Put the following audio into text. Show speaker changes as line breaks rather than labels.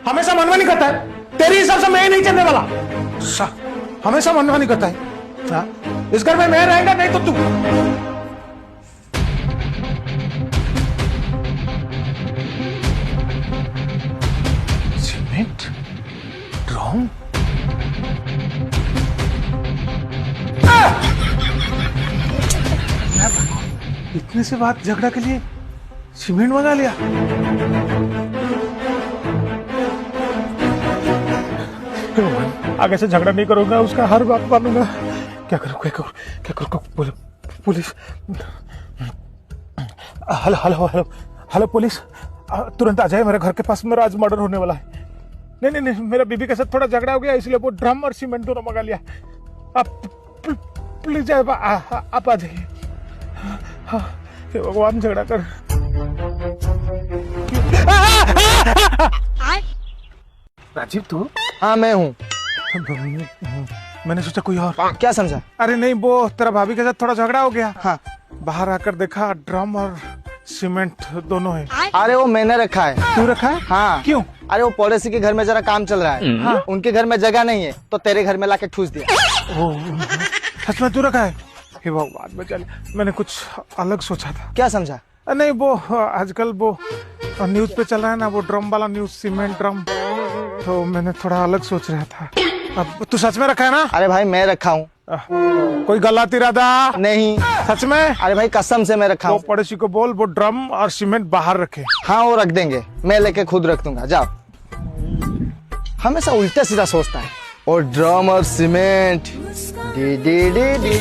हमेशा मनमानी करता है। तेरी हिसाब से मैं ही नहीं चलने वाला। हमेशा मनमानी करता है। हाँ? इस घर में मैं रहेगा नहीं तो तू। सीमेंट ड्रम इतने से बात झगड़ा के लिए सीमेंट मंगा लिया। आगे से झगड़ा नहीं करूंगा, उसका हर बात मानूंगा। क्या करूं police. Hello hello hello hello police, तुरंत आ जाए, मेरे घर के पास मेरा आज मर्डर होने वाला है। नहीं, मेरा बीबी के साथ थोड़ा झगड़ा हो गया, इसलिए वो ड्रम और सीमेंट दोनों मंगा लिया। आप प्लीज आप आ जाइए। भगवान, झगड़ा कर। राजीव तू?
हाँ मैं हूँ।
मैंने सोचा कोई और।
क्या समझा?
अरे नहीं, वो तेरा भाभी के साथ थोड़ा झगड़ा हो गया।
हाँ।
बाहर आकर देखा ड्रम और सीमेंट दोनों है।
अरे वो मैंने रखा है।
तू रखा है?
हाँ।
क्यों?
अरे वो पड़ोसी के घर में जरा काम चल रहा है। हाँ। उनके घर में जगह नहीं है तो तेरे घर में लाके ठूस दिया।
सच में तू रखा है? हे भगवान, बचा। मैंने कुछ अलग सोचा था।
क्या समझा?
नहीं, वो आजकल वो न्यूज पे चल रहा है ना, वो ड्रम वाला न्यूज, सीमेंट ड्रम, तो मैंने थोड़ा अलग सोच रहा था। अब तू सच में रखा है ना?
अरे भाई मैं रखा हूँ।
कोई गलत इरादा
नहीं।
सच में?
अरे भाई कसम से मैं रखा हूँ।
वो पड़ोसी को बोल वो ड्रम और सीमेंट बाहर रखे।
हाँ वो रख देंगे, मैं लेके खुद रख दूंगा। जाओ। हमेशा उल्टा सीधा सोचता है। और ड्रम और cement D D D D.